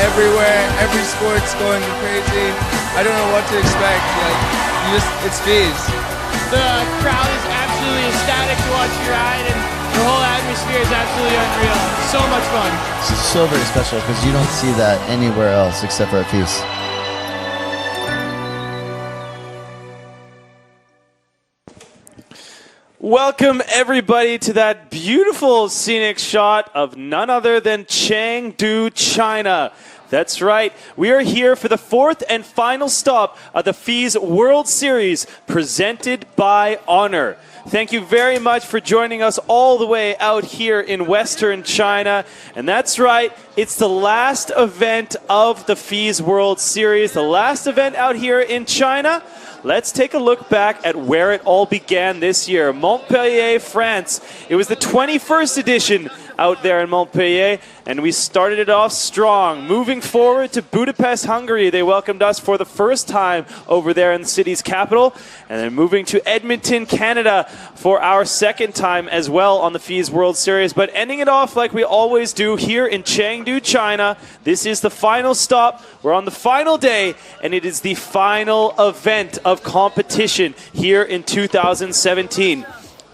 everywhere. Every sport's going crazy. I don't know what to expect. Like, it's FISE. The crowd is absolutely ecstatic to watch you ride, and the whole atmosphere is absolutely unreal. So much fun. It's so very special because you don't see that anywhere else except for at FISE. Welcome everybody to that beautiful scenic shot of none other than Chengdu, China. That's right, we are here for the fourth and final stop of the FISE World Series presented by Honor. Thank you very much for joining us all the way out here in Western China. And that's right, it's the last event of the FISE World Series, the last event out here in China. Let's take a look back at where it all began this year. Montpellier, France. It was the 21st edition out there in Montpellier, and we started it off strong. Moving forward to Budapest, Hungary, they welcomed us for the first time over there in the city's capital. And then moving to Edmonton, Canada for our second time as well on the FISE World Series. But ending it off like we always do here in Chengdu, China. This is the final stop. We're on the final day, and it is the final event of competition here in 2017.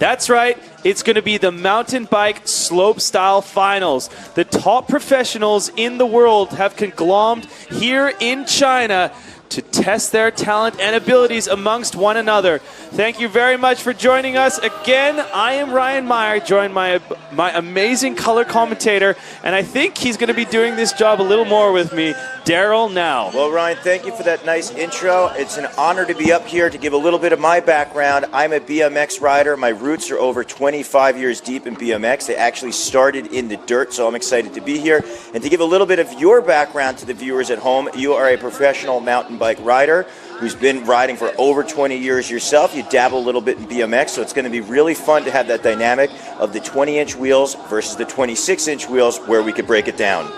That's right, it's going to be the mountain bike slopestyle finals. The top professionals in the world have conglommed here in China to test their talent and abilities amongst one another. Thank you very much for joining us. Again, I am Ryan Meyer, joined by my amazing color commentator, and I think he's going to be doing this job a little more with me, Daryl Now. Well, Ryan, thank you for that nice intro. It's an honor to be up here to give a little bit of my background. I'm a BMX rider. My roots are over 25 years deep in BMX. They actually started in the dirt, so I'm excited to be here. And to give a little bit of your background to the viewers at home, you are a professional mountain bike rider who's been riding for over 20 years yourself. You dabble a little bit in BMX, so it's going to be really fun to have that dynamic of the 20-inch wheels versus the 26-inch wheels where we could break it down.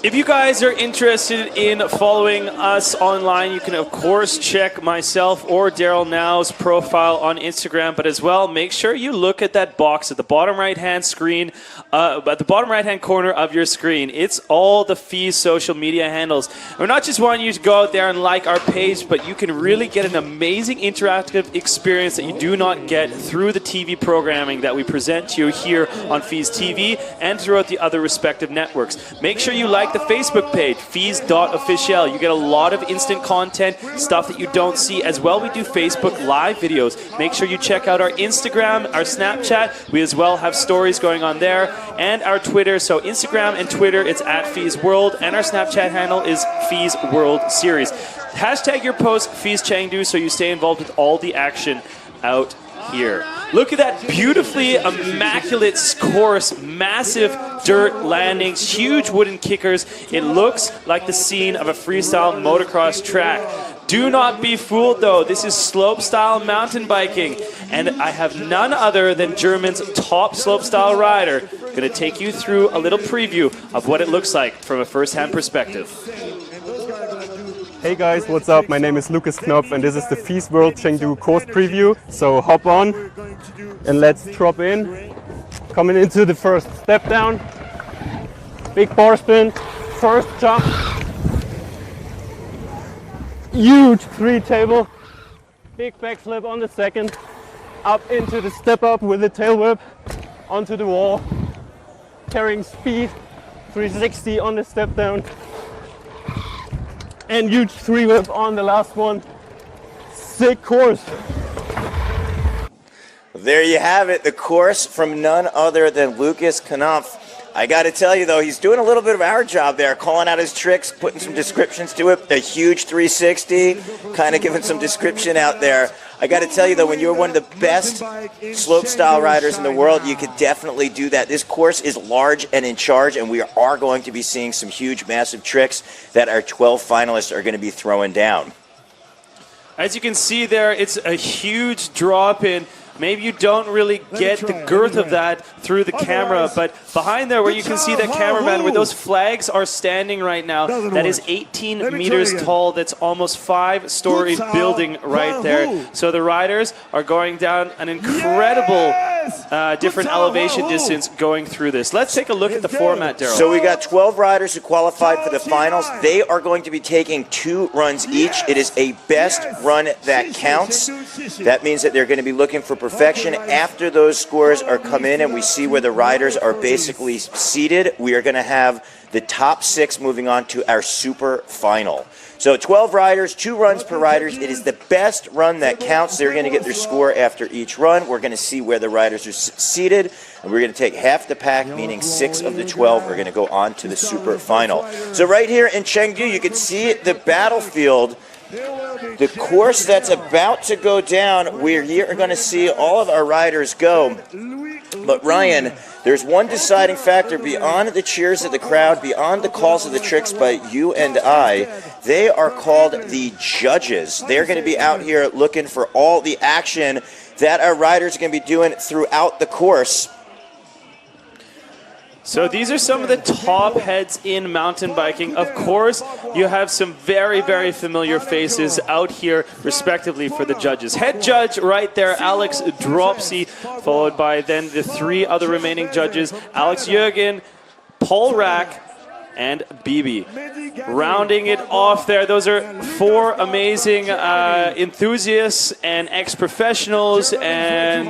If you guys are interested in following us online, you can of course check myself or Daryl Now's profile on Instagram, but as well, make sure you look at that box at the bottom right-hand screen, at the bottom right-hand corner of your screen. It's all the FISE social media handles. We're not just wanting you to go out there and like our page, but you can really get an amazing interactive experience that you do not get through the TV programming that we present to you here on FISE TV and throughout the other respective networks. Make sure you like the Facebook page, FISE.official. You get a lot of instant content, stuff that you don't see. As well, we do Facebook live videos. Make sure you check out our Instagram, our Snapchat. We as well have stories going on there, and our Twitter. So Instagram and Twitter, it's at FISE World, and our Snapchat handle is FISE World Series. Hashtag your post, FISE Chengdu, so you stay involved with all the action out here. Look at that beautifully immaculate course, massive dirt landings, huge wooden kickers. It looks like the scene of a freestyle motocross track. Do not be fooled though, this is slopestyle mountain biking, and I have none other than Germany's top slopestyle rider going to take you through a little preview of what it looks like from a first-hand perspective. Hey guys, what's up? My name is Lucas Knopf and this is the FISE World Chengdu course preview. So hop on and let's drop in. Coming into the first step down. Big bar spin, first jump. Huge three table. Big backflip on the second. Up into the step up with the tail whip. Onto the wall. Carrying speed. 360 on the step down. And huge three whip on the last one. Sick course. There you have it, the course from none other than Lucas Knopf. I got to tell you, though, he's doing a little bit of our job there, calling out his tricks, putting some descriptions to it. A huge 360, kind of giving some description out there. I got to tell you, though, when you're one of the best slopestyle riders in the world, you could definitely do that. This course is large and in charge, and we are going to be seeing some huge, massive tricks that our 12 finalists are going to be throwing down. As you can see there, it's a huge drop in. Maybe you don't really get the girth of that through the camera, but behind there where you can see that cameraman, where those flags are standing right now, that is 18 meters tall. That's almost 5-story building right there. So the riders are going down an incredible different elevation distance going through this. Let's take a look at the format, Daryl. So we got 12 riders who qualified for the finals. They are going to be taking 2 runs each. It is a best run that counts. That means that they're going to be looking for perfection. After those scores are come in and we see where the riders are basically seated, we are going to have the top 6 moving on to our super final. So 12 riders, 2 runs per rider. It is the best run that counts. They're going to get their score after each run. We're going to see where the riders are seated, and we're going to take half the pack, meaning 6 of the 12 are going to go on to the super final. So right here in Chengdu, you can see the battlefield, the course that's about to go down. We're here going to see all of our riders go. But Ryan, there's one deciding factor beyond the cheers of the crowd, beyond the calls of the tricks by you and I. They are called the judges. They're going to be out here looking for all the action that our riders are going to be doing throughout the course. So these are some of the top heads in mountain biking. Of course, you have some very, very familiar faces out here, respectively, for the judges. Head judge right there, Alex Dropsy, followed by then the 3 other remaining judges, Alex Jürgen, Paul Rack, and Bibi. Rounding it off there, those are 4 amazing enthusiasts and ex-professionals and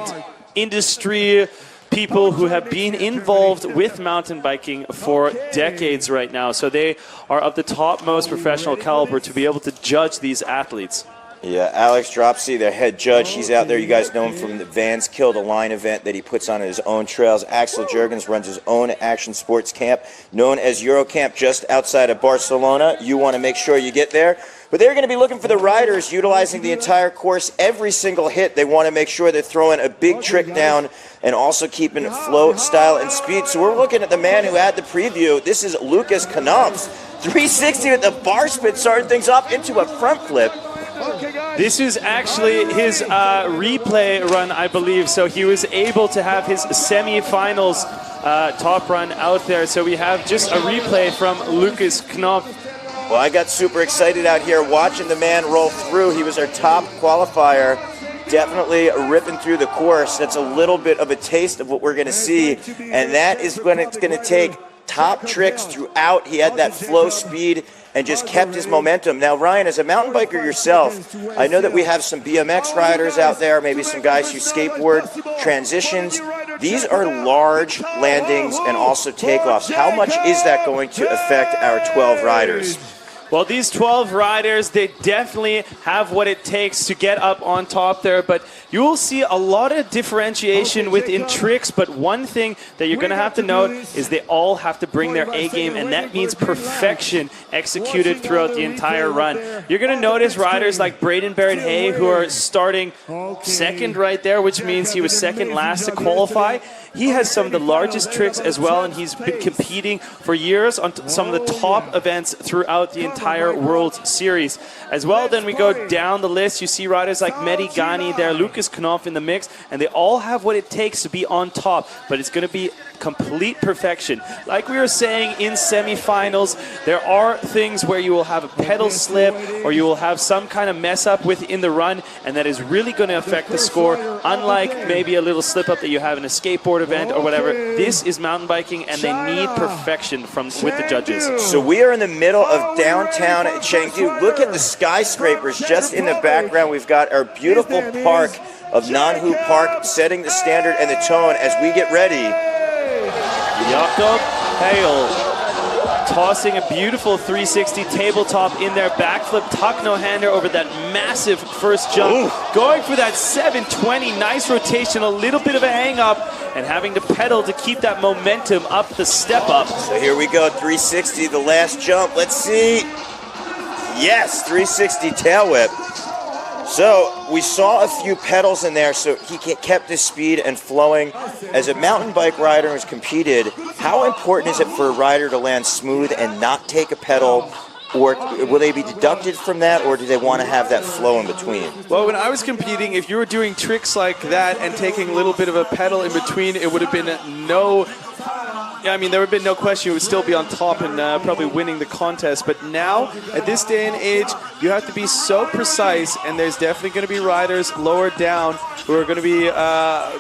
industry people who have been involved with mountain biking for decades right now. So they are of the topmost professional caliber to be able to judge these athletes. Yeah, Alex Dropsy, their head judge, he's out there. You guys know him from the Vans Kill the Line event that he puts on his own trails. Axel Jurgens runs his own action sports camp, known as Eurocamp, just outside of Barcelona. You want to make sure you get there. But they're going to be looking for the riders, utilizing the entire course, every single hit. They want to make sure they're throwing a big trick down and also keeping flow, style, and speed. So we're looking at the man who had the preview. This is Lucas Knopf. 360 with the bar spin, starting things off into a front flip. This is actually his replay run, I believe. So he was able to have his semi-finals top run out there. So we have just a replay from Lucas Knopf. Well, I got super excited out here watching the man roll through. He was our top qualifier, definitely ripping through the course. That's a little bit of a taste of what we're going to see, and that is when it's going to take top tricks throughout. He had that flow speed and just kept his momentum. Now, Ryan, as a mountain biker yourself, I know that we have some BMX riders out there, maybe some guys who skateboard transitions. These are large landings and also takeoffs. How much is that going to affect our 12 riders? Well, these 12 riders, they definitely have what it takes to get up on top there, but you will see a lot of differentiation within tricks, but one thing that you're going to have to note is they all have to bring their A-game, and that means perfection executed throughout the entire run. You're going to notice riders like Braden Barrett who are starting second right there, which means he was second last to qualify. He has some of the largest tricks as well, and he's been competing for years on some of the top events throughout the entire World Series. As well, then we go down the list. You see riders like Mehdi Ghani there, Lucas Knopf in the mix, and they all have what it takes to be on top, but it's going to be complete perfection. Like we were saying in semifinals, there are things where you will have a pedal slip or you will have some kind of mess up within the run, and that is really going to affect the score, unlike maybe a little slip up that you have in a skateboard event or whatever. This is mountain biking, and they need perfection with the judges. So we are in the middle of downtown Chengdu. Look at the skyscrapers just in the background. We've got our beautiful park of Nanhu Park setting the standard and the tone as we get ready. Jakob Hale tossing a beautiful 360 tabletop in their backflip tuck no hander over that massive first jump. Ooh. Going for that 720, nice rotation, a little bit of a hang up, and having to pedal to keep that momentum up the step up. So here we go, 360, the last jump. Let's see. Yes, 360 tail whip. So we saw a few pedals in there, so he kept his speed and flowing. As a mountain bike rider who's competed, how important is it for a rider to land smooth and not take a pedal? Or will they be deducted from that, or do they want to have that flow in between? Well, when I was competing, if you were doing tricks like that and taking a little bit of a pedal in between, it would have been no Yeah, I mean, there would have been no question he would still be on top and probably winning the contest. But now, at this day and age, you have to be so precise, and there's definitely going to be riders lower down who are going to be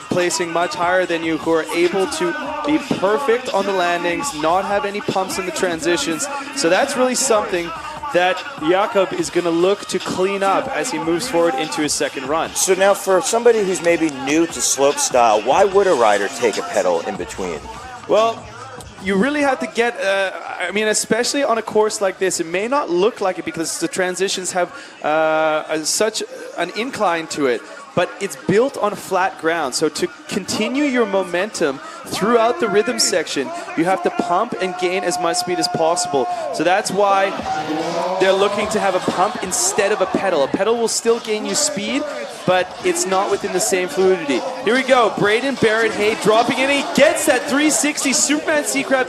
placing much higher than you, who are able to be perfect on the landings, not have any pumps in the transitions. So that's really something that Jakob is going to look to clean up as he moves forward into his second run. So now for somebody who's maybe new to slopestyle, why would a rider take a pedal in between? Well, you really have to get, I mean, especially on a course like this, it may not look like it because the transitions have such an incline to it, but it's built on flat ground. So to continue your momentum throughout the rhythm section, you have to pump and gain as much speed as possible. So that's why they're looking to have a pump instead of a pedal. A pedal will still gain you speed, but it's not within the same fluidity. Here we go, Braden Barrett, hey, dropping in, he gets that 360 Superman C-Crab.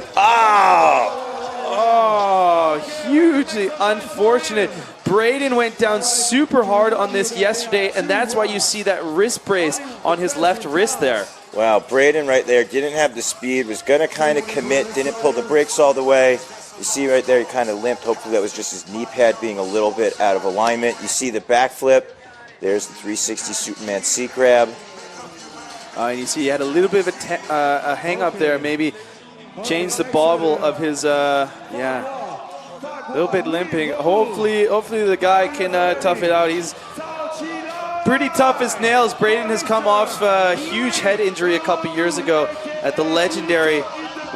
Oh, hugely unfortunate. Braden went down super hard on this yesterday, and that's why you see that wrist brace on his left wrist there. Wow, Braden right there didn't have the speed, was going to kind of commit, didn't pull the brakes all the way. You see right there, he kind of limped. Hopefully that was just his knee pad being a little bit out of alignment. You see the backflip. There's the 360 Superman C-Crab. And you see he had a little bit of a hang up there, maybe changed the bobble of his, yeah. A little bit limping. Hopefully the guy can tough it out. He's pretty tough as nails. Braden has come off a huge head injury a couple years ago at the legendary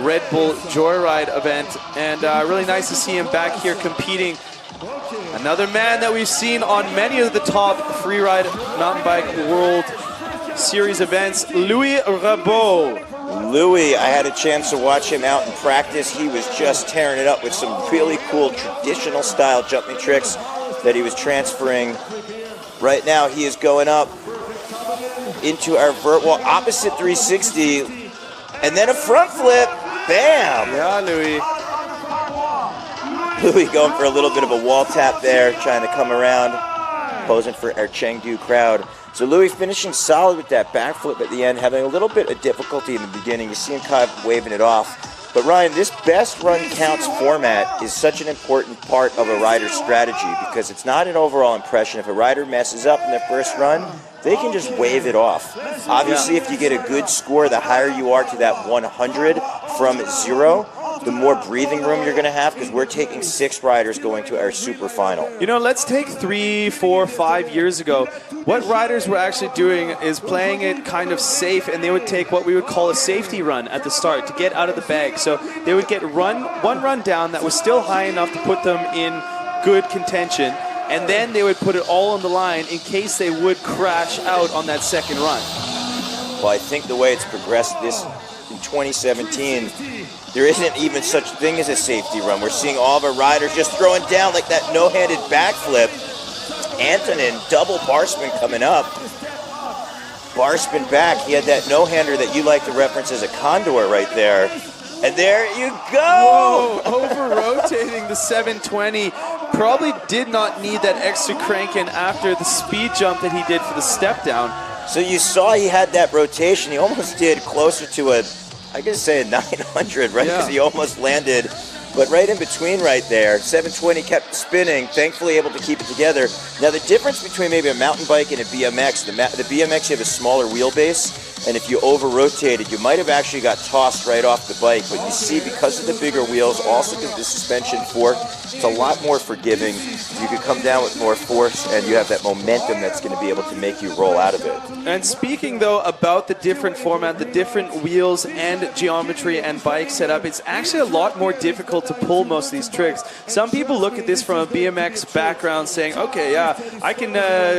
Red Bull Joyride event, and really nice to see him back here competing. Another man that we've seen on many of the top freeride mountain bike World Series events, Louie Bravo. Louie, I had a chance to watch him out in practice. He was just tearing it up with some really cool traditional style jumping tricks that he was transferring. Right now he is going up into our vert wall, opposite 360, and then a front flip. Bam! Yeah, Louie. Louie going for a little bit of a wall tap there, trying to come around, posing for our Chengdu crowd. So Louie finishing solid with that backflip at the end, having a little bit of difficulty in the beginning. You see him kind of waving it off. But Ryan, this best run counts format is such an important part of a rider's strategy because it's not an overall impression. If a rider messes up in their first run, they can just wave it off. Obviously, if you get a good score, the higher you are to that 100 from 0, the more breathing room you're going to have because we're taking 6 riders going to our super final. You know, let's take 3, 4, 5 years ago. What riders were actually doing is playing it kind of safe, and they would take what we would call a safety run at the start to get out of the bag. So they would get one run down that was still high enough to put them in good contention, and then they would put it all on the line in case they would crash out on that second run. Well, I think the way it's progressed this in 2017, there isn't even such thing as a safety run. We're seeing all of our riders just throwing down like that no-handed backflip. Antonin, double bar spin coming up. Bar spin back. He had that no-hander that you like to reference as a condor right there. And there you go! Whoa, over-rotating the 720. Probably did not need that extra crank in after the speed jump that he did for the step down. So you saw he had that rotation. He almost did closer to a, I guess say a 900, right? Because he almost landed. But right in between right there, 720 kept spinning, thankfully able to keep it together. Now the difference between maybe a mountain bike and a BMX, the BMX you have a smaller wheelbase, and if you over-rotated, you might have actually got tossed right off the bike. But you see, because of the bigger wheels, also because the suspension fork, it's a lot more forgiving. You can come down with more force, and you have that momentum that's going to be able to make you roll out of it. And speaking, though, about the different format, the different wheels and geometry and bike setup, it's actually a lot more difficult to pull most of these tricks. Some people look at this from a BMX background saying, okay, yeah, I can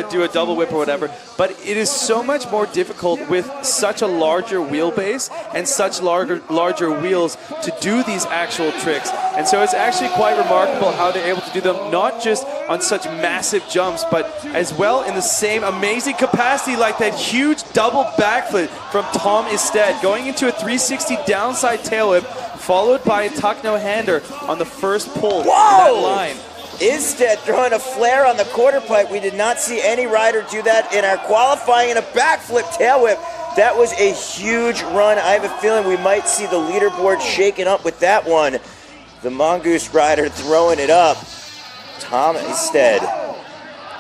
do a double whip or whatever, but it is so much more difficult with such a larger wheelbase and such larger wheels to do these actual tricks. And so it's actually quite remarkable how they're able to do them not just on such massive jumps, but as well in the same amazing capacity, like that huge double backflip from Tom Isted, going into a 360 downside tail whip, followed by a tuck no-hander on the first pull of that line. Isted throwing a flare on the quarter pipe. We did not see any rider do that in our qualifying, and a backflip tail whip That was a huge run. I have a feeling we might see the leaderboard shaken up with that one. The Mongoose rider throwing it up. Tom Isted.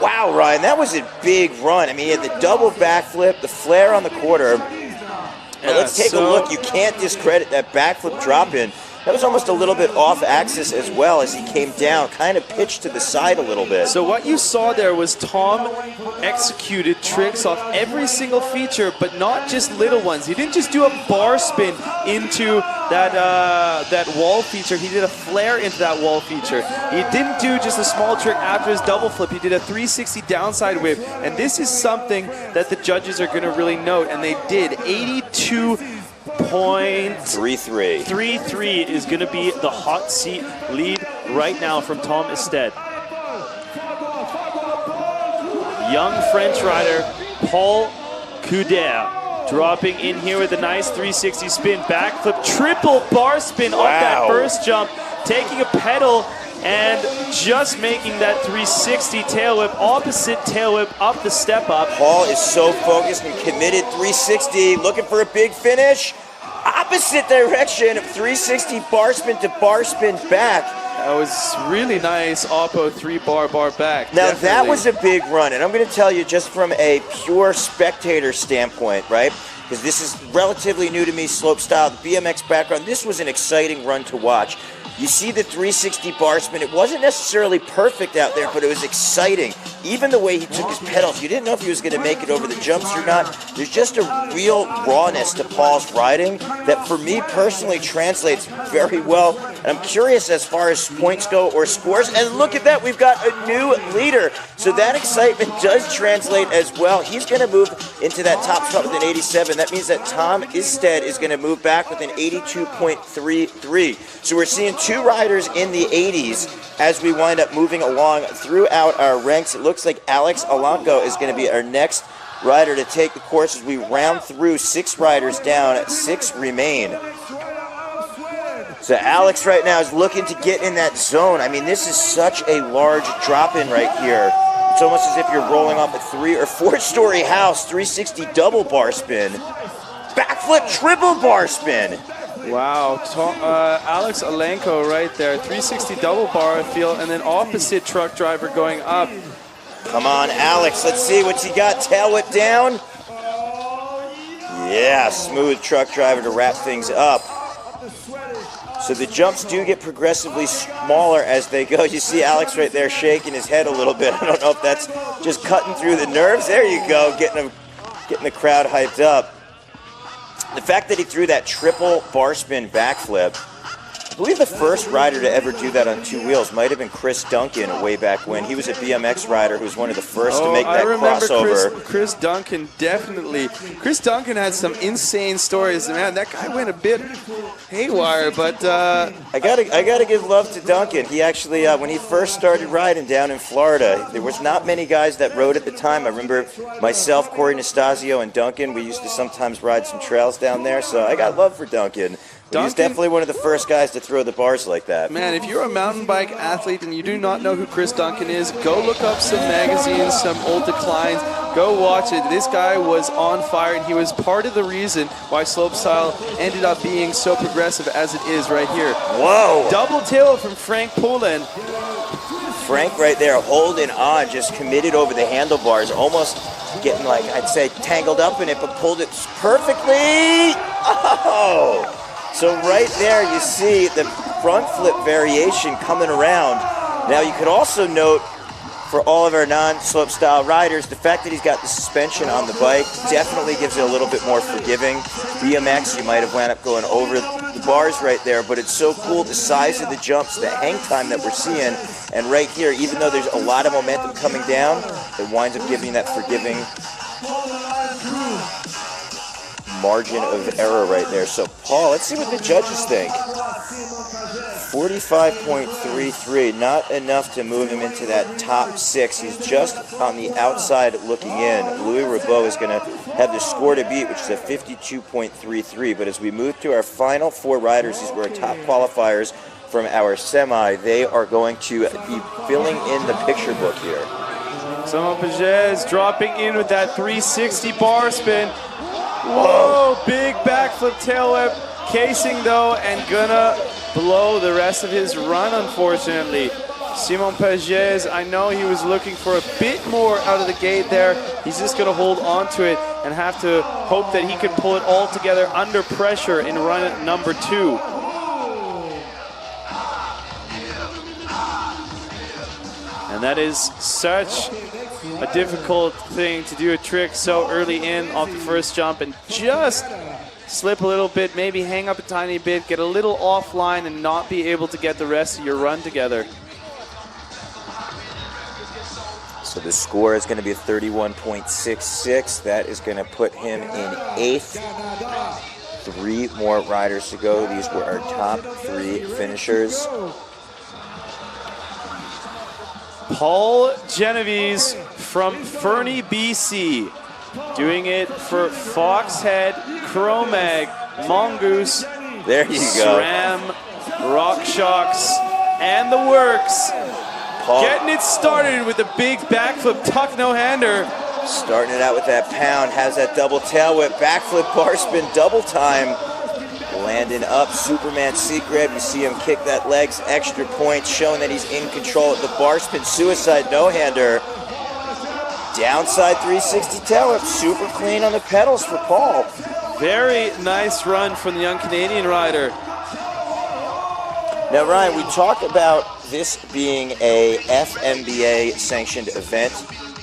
Wow, Ryan, that was a big run. I mean, he had the double backflip, the flare on the quarter. But let's take a look. You can't discredit that backflip drop-in. That was almost a little bit off axis as well as he came down, kind of pitched to the side a little bit. So what you saw there was Tom executed tricks off every single feature, but not just little ones. He didn't just do a bar spin into that wall feature. He did a flare into that wall feature. He didn't do just a small trick after his double flip. He did a 360 downside whip, and this is something that the judges are going to really note, and they did. 82.33 is going to be the hot seat lead right now from Tom Isted. Young French rider Paul Couder dropping in here with a nice 360 spin, backflip, triple bar spin off that first jump, taking a pedal and just making that 360 tail whip, opposite tail whip up the step up. Paul is so focused and committed. 360, looking for a big finish. Opposite direction, 360 bar spin to bar spin back. That was really nice, Oppo 3-bar back. Now Definitely. that was a big run, and I'm going to tell you just from a pure spectator standpoint, right? Because this is relatively new to me, slopestyle, the BMX background. This was an exciting run to watch. You see the 360 bar spin. It wasn't necessarily perfect out there, but it was exciting. Even the way he took his pedals, you didn't know if he was going to make it over the jumps or not. There's just a real rawness to Paul's riding that for me personally translates very well. And I'm curious as far as points go or scores. And look at that, we've got a new leader. So that excitement does translate as well. He's going to move into that top spot with an 87. That means that Tom Isted is going to move back with an 82.33. So we're seeing two riders in the 80s as we wind up moving along throughout our ranks. It looks like Alex Alanko is going to be our next rider to take the course as we round through 6 riders down, 6 remain. So Alex right now is looking to get in that zone. I mean, this is such a large drop-in right here. It's almost as if you're rolling off a 3- or 4-story house, 360 double bar spin. Backflip triple bar spin. Wow, Alex Alenko right there, 360 double bar feel, and then opposite truck driver going up. Come on, Alex, let's see what's he got. Tail whip down. Yeah, smooth truck driver to wrap things up. So the jumps do get progressively smaller as they go. You see Alex right there shaking his head a little bit. I don't know if that's just cutting through the nerves. There you go, getting the crowd hyped up. The fact that he threw that triple bar spin backflip, I believe the first rider to ever do that on 2 wheels might have been Chris Duncan way back when. He was a BMX rider who was one of the first to make that crossover. Chris Duncan, definitely. Chris Duncan had some insane stories. Man, that guy went a bit haywire, but I gotta give love to Duncan. He actually, when he first started riding down in Florida, there was not many guys that rode at the time. I remember myself, Corey Nastasio, and Duncan. We used to sometimes ride some trails down there, so I got love for Duncan. He's definitely one of the first guys to throw the bars like that. Man, if you're a mountain bike athlete and you do not know who Chris Duncan is, go look up some magazines, some old declines. Go watch it. This guy was on fire, and he was part of the reason why slopestyle ended up being so progressive as it is right here. Whoa! Double tail from Frank Poulin. Frank right there holding on, just committed over the handlebars, almost getting, like, I'd say, tangled up in it, but pulled it perfectly. Oh! So right there you see the front flip variation coming around. Now you could also note for all of our non-slopestyle riders, the fact that he's got the suspension on the bike definitely gives it a little bit more forgiving. BMX, you might have wound up going over the bars right there, but it's so cool, the size of the jumps, the hang time that we're seeing. And right here, even though there's a lot of momentum coming down, it winds up giving that forgiving margin of error right there. So Paul, let's see what the judges think. 45.33, not enough to move him into that top 6. He's just on the outside looking in. Louie Bravo is going to have the score to beat, which is a 52.33. But as we move to our final 4 riders, these were our top qualifiers from our semi. They are going to be filling in the picture book here. Simon Pages dropping in with that 360 bar spin. Whoa, big backflip tail whip. Casing though, and gonna blow the rest of his run, unfortunately. Simon Pages, I know he was looking for a bit more out of the gate there. He's just gonna hold on to it and have to hope that he can pull it all together under pressure in run number 2. And that is such a difficult thing to do a trick so early in off the first jump and just slip a little bit, maybe hang up a tiny bit, get a little offline and not be able to get the rest of your run together. So the score is going to be 31.66. That is going to put him in 8th. 3 more riders to go. These were our top 3 finishers. Paul Genovese from Fernie, BC, doing it for Foxhead, Cro-Mag, Mongoose, There you go. SRAM, Rock Shocks, and the works. Paul Getting it started with a big backflip tuck no-hander. starting it out with that pound, has that double tail whip, backflip bar spin, double time. Landing up, Superman seat grab. You see him kick that legs, extra point, showing that he's in control of the bar spin, suicide no-hander. Downside 360 tail whip, super clean on the pedals for Paul. Very nice run from the young Canadian rider. Now, Ryan, we talked about this being a FMBA sanctioned event.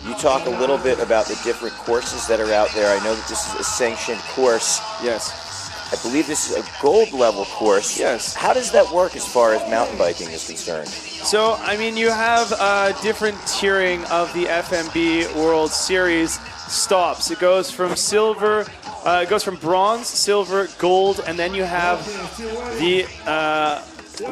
You talk a little bit about the different courses that are out there. I know that this is a sanctioned course. Yes. I believe this is a gold level course. Yes. How does that work as far as mountain biking is concerned? So, I mean, you have different tiering of the FMB World Series stops. It goes from silver, it goes from bronze, silver, gold, and then you have the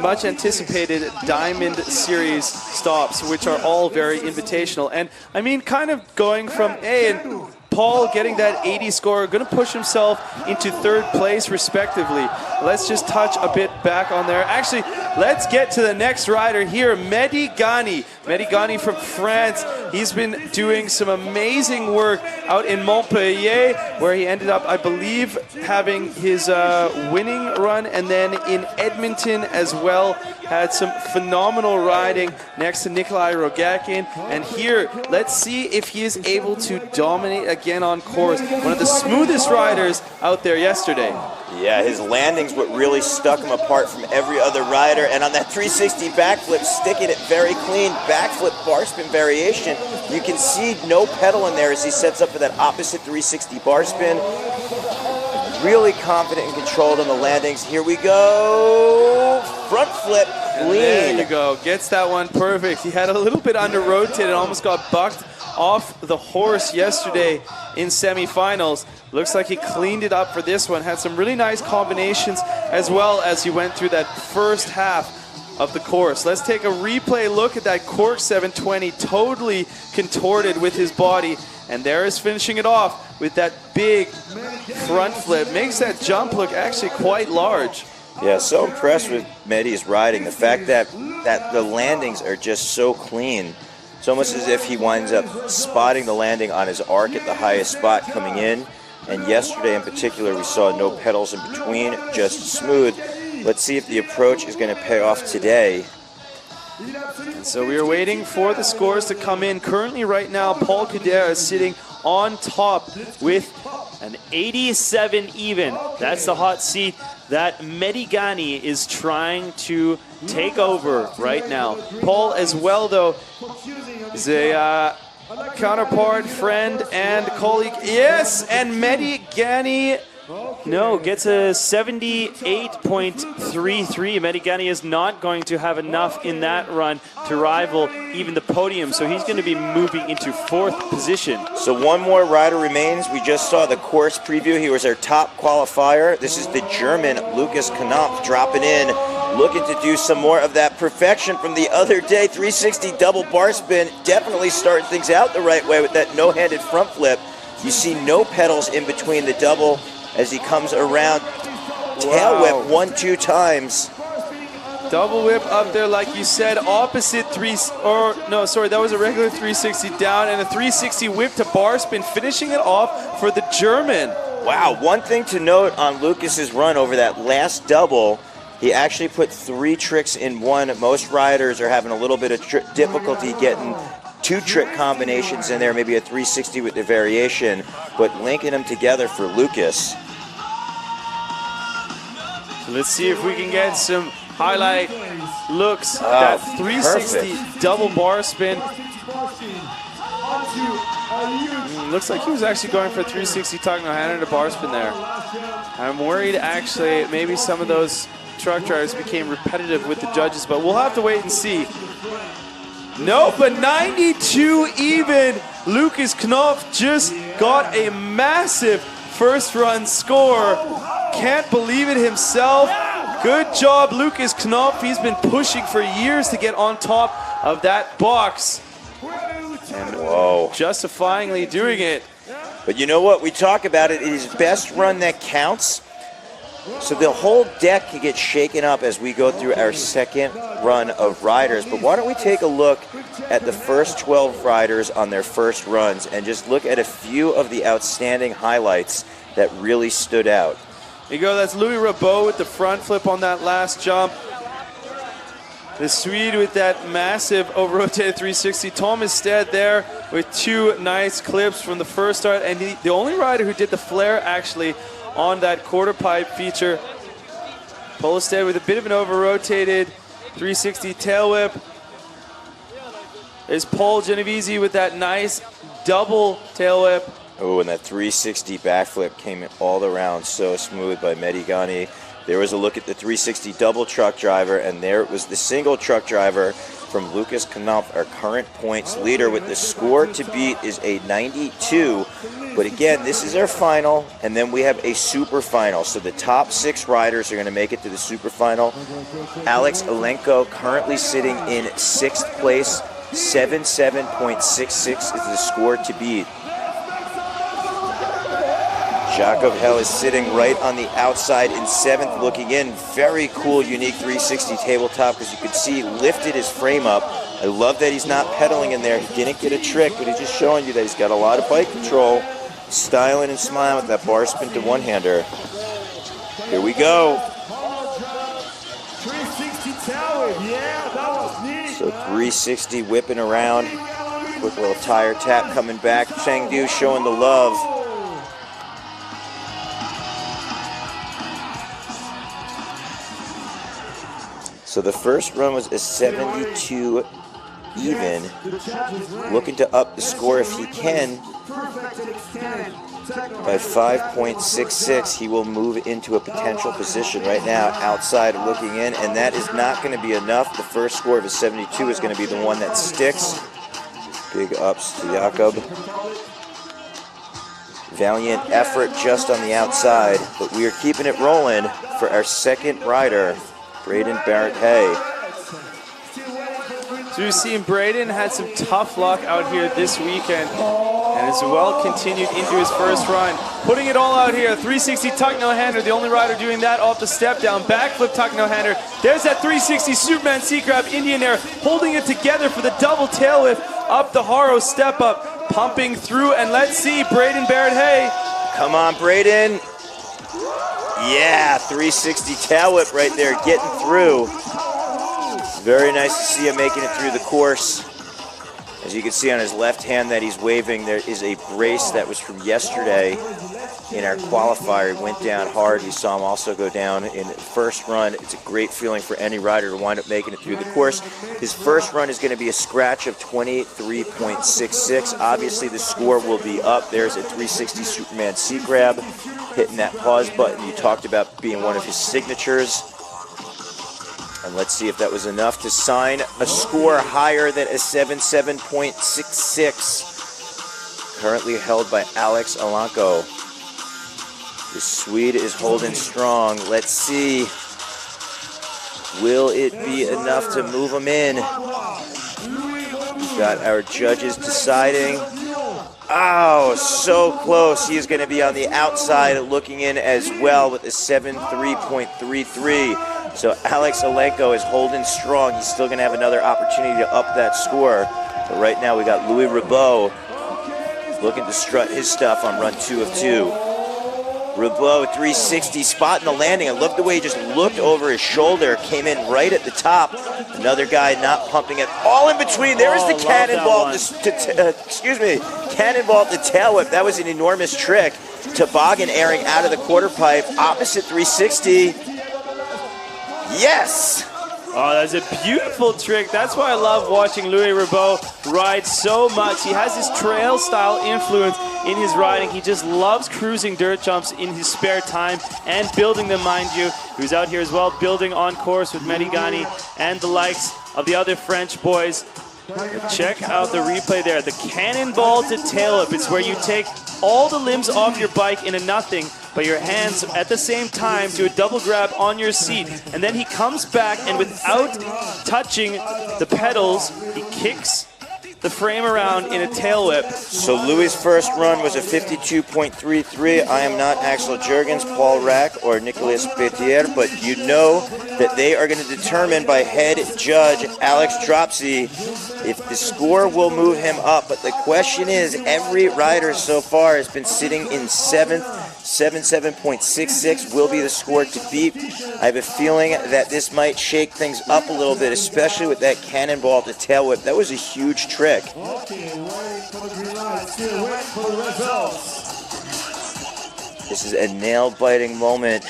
much anticipated Diamond Series stops, which are all very invitational. And I mean, kind of going from and Paul getting that 80 score, going to push himself into 3rd place respectively. Let's just touch a bit back on there. Actually, let's get to the next rider here, Mehdi Ghani. Mehdi Ghani from France. He's been doing some amazing work out in Montpellier, where he ended up, I believe, having his winning run, and then in Edmonton as well, had some phenomenal riding next to Nikolai Rogakin. And here, let's see if he is able to dominate again on course. One of the smoothest riders out there yesterday. Yeah, his landing's what really stuck him apart from every other rider. And on that 360 backflip, sticking it very clean, backflip bar spin variation. You can see no pedal in there as he sets up for that opposite 360 bar spin. Really confident and controlled on the landings. Here we go. Front flip, clean. There you go. Gets that one perfect. He had a little bit under rotated, almost got bucked off the horse yesterday in semifinals. Looks like he cleaned it up for this one. Had some really nice combinations as well as he went through that first half of the course. Let's take a replay look at that cork 720, totally contorted with his body. And there is finishing it off with that big front flip. Makes that jump look actually quite large. Yeah, so impressed with Mehdi's riding. The fact that the landings are just so clean. It's almost as if he winds up spotting the landing on his arc at the highest spot coming in. And yesterday in particular, we saw no pedals in between, just smooth. Let's see if the approach is going to pay off today. And so we are waiting for the scores to come in. Currently right now, Paul Cadera is sitting on top with an 87 even. That's the hot seat that Mehdi Ghani is trying to take over right now. Paul as well, though, is a counterpart, friend, and colleague. Yes, and Mehdi Ghani, no, gets a 78.33. Mehdi Ghani is not going to have enough in that run to rival even the podium, so he's going to be moving into 4th position. So one more rider remains. We just saw the course preview. He was our top qualifier. This is the German Lucas Knopf dropping in, looking to do some more of that perfection from the other day. 360 double bar spin, definitely starting things out the right way with that no-handed front flip. You see no pedals in between the double as he comes around. Tail whip 1-2 times. Double whip up there, like you said, opposite that was a regular 360 down and a 360 whip to bar spin, finishing it off for the German. Wow, one thing to note on Lucas's run over that last double, he actually put 3 tricks in one. Most riders are having a little bit of difficulty getting 2 trick combinations in there, maybe a 360 with the variation, but linking them together for Lucas. So let's see if we can get some highlight looks. That 360 double bar spin. Looks like he was actually going for a 360 tuck no hand and a bar spin there. I'm worried actually maybe some of those truck drivers became repetitive with the judges, but we'll have to wait and see. No, but 92 even. Lucas Knopf just got a massive first run score. Can't believe it himself. Good job, Lucas Knopf. He's been pushing for years to get on top of that box. And whoa, justifyingly doing it. But you know what? We talk about it. It is best run that counts. So the whole deck can get shaken up as we go through our second run of riders. But why don't we take a look at the first 12 riders on their first runs and just look at a few of the outstanding highlights that really stood out. There you go, that's Louie Bravo with the front flip on that last jump. The Swede with that massive over-rotated 360. Thomas Stead there with 2 nice clips from the first start. And the only rider who did the flare actually on that quarter pipe feature. Polestead with a bit of an over-rotated 360 tail whip. There's Paul Genovese with that nice double tail whip. Oh, and that 360 backflip came all around so smooth by Mehdi Ghani. There was a look at the 360 double truck driver, and there it was the single truck driver from Lucas Knopf, our current points leader, with the score to beat is a 92. But again, this is our final, and then we have a super final. So the top 6 riders are going to make it to the super final. Alex Alenko currently sitting in 6th place. 77.66 is the score to beat. Jakob Hell is sitting right on the outside in 7th, looking in. Very cool, unique 360 tabletop, because you can see he lifted his frame up. I love that he's not pedaling in there. He didn't get a trick, but he's just showing you that he's got a lot of bike control. Styling and smiling with that bar spin to one-hander. Here we go. 360 tower, yeah, that was neat. So 360 whipping around. Quick little tire tap coming back. Chengdu showing the love. So the first run was a 72 even. Looking to up the score if he can. By 5.66, he will move into a potential position right now outside looking in, and that is not going to be enough. The first score of a 72 is going to be the one that sticks. Big ups to Jakob. Valiant effort just on the outside, but we are keeping it rolling for our second rider, Braden Barrett. So we've seen Braden had some tough luck out here this weekend and as well continued into his first run. Putting it all out here, 360 tuck no-hander, the only rider doing that off the step down. Backflip tuck no-hander. There's that 360 Superman C-Crab Indian Air, holding it together for the double tail lift up the Haro step up, pumping through, and let's see Braden Barrett. Come on, Braden. Yeah, 360 tail whip right there, getting through. Very nice to see him making it through the course. As you can see on his left hand that he's waving, there is a brace that was from yesterday in our qualifier. He went down hard. You saw him also go down in the first run. It's a great feeling for any rider to wind up making it through the course. His first run is going to be a scratch of 23.66. Obviously, the score will be up. There's a 360 Superman C-Grab, hitting that pause button you talked about being one of his signatures. And let's see if that was enough to sign a score higher than a 77.66. Currently held by Alex Alenko. The Swede is holding strong. Let's see. Will it be enough to move him in? We've got our judges deciding. Oh, so close. He is going to be on the outside looking in as well with a 73.33. So Alex Alenko is holding strong. He's still going to have another opportunity to up that score. But right now we got Louie Bravo looking to strut his stuff on run 2 of 2. Rabo 360 spot in the landing. I love the way he just looked over his shoulder, came in right at the top. Another guy not pumping it. All in between. There is the cannonball. Cannonball to tail whip. That was an enormous trick. Toboggan airing out of the quarter pipe. Opposite 360. Yes. Oh, that's a beautiful trick. That's why I love watching Louie Bravo ride so much. He has this trail style influence in his riding. He just loves cruising dirt jumps in his spare time and building them, mind you. He was out here as well building on course with Mehdi Ghani and the likes of the other French boys. But check out the replay there. The cannonball to tail whip. It's where you take all the limbs off your bike in a nothing, but your hands at the same time do a double grab on your seat. And then he comes back and without touching the pedals, he kicks the frame around in a tail whip. So Louis' first run was a 52.33. I am not Axel Jurgens, Paul Rack, or Nicolas Petier, but you know that they are going to determine by head judge Alex Dropsy if the score will move him up. But the question is, every rider so far has been sitting in 7th. 77.66 will be the score to beat. I have a feeling that this might shake things up a little bit, especially with that cannonball to tail whip. That was a huge trick. This is a nail-biting moment.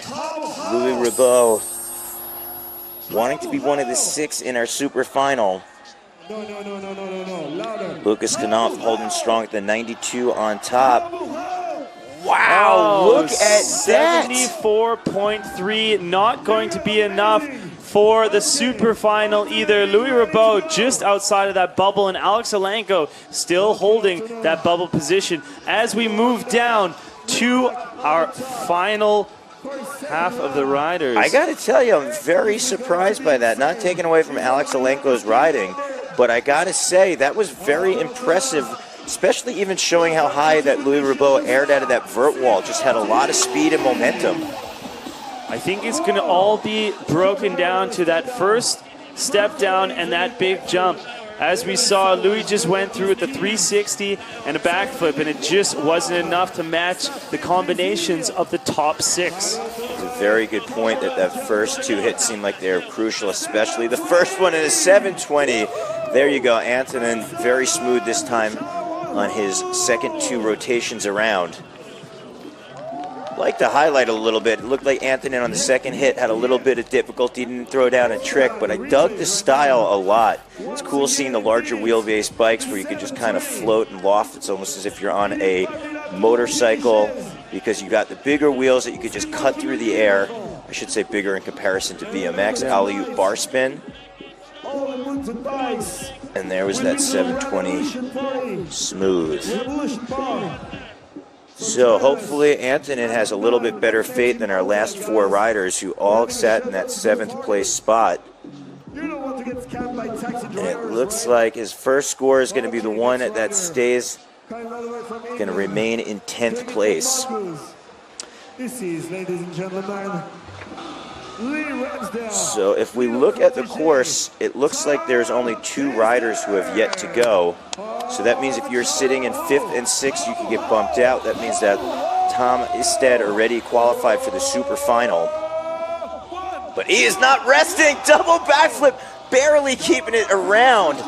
Louie Bravo wanting to be one of the 6 in our super final. Lucas Knopf holding strong at the 92 on top. Wow, look at that! 74.3, not going to be enough for the super final either. Louie Bravo just outside of that bubble, and Alex Alenko still holding that bubble position. As we move down to our final half of the riders. I gotta tell you, I'm very surprised by that. Not taken away from Alex Alenko's riding, but I gotta say, that was very impressive. Especially even showing how high that Louie Bravo aired out of that vert wall. Just had a lot of speed and momentum. I think it's going to all be broken down to that first step down and that big jump. As we saw, Louie just went through with the 360 and a backflip, and it just wasn't enough to match the combinations of the top 6. It's a very good point that first 2 hits seemed like they were crucial, especially the first one in a 720. There you go, Antonin, very smooth this time on his second 2 rotations around. I'd like to highlight a little bit. It looked like Antonin on the second hit had a little bit of difficulty, didn't throw down a trick, but I dug the style a lot. It's cool seeing the larger wheelbase bikes where you can just kind of float and loft. It's almost as if you're on a motorcycle because you got the bigger wheels that you could just cut through the air. I should say bigger in comparison to BMX. Alley-oop bar spin. And there was that 720 smooth. So hopefully Antonin has a little bit better fate than our last 4 riders who all sat in that 7th place spot. And it looks like his first score is going to be the one that stays, going to remain in 10th place. This is, ladies and gentlemen, so if we look at the course, it looks like there's only 2 riders who have yet to go. So that means if you're sitting in 5th and 6th, you can get bumped out. That means that Tom Isted already qualified for the super final. But he is not resting. Double backflip, barely keeping it around.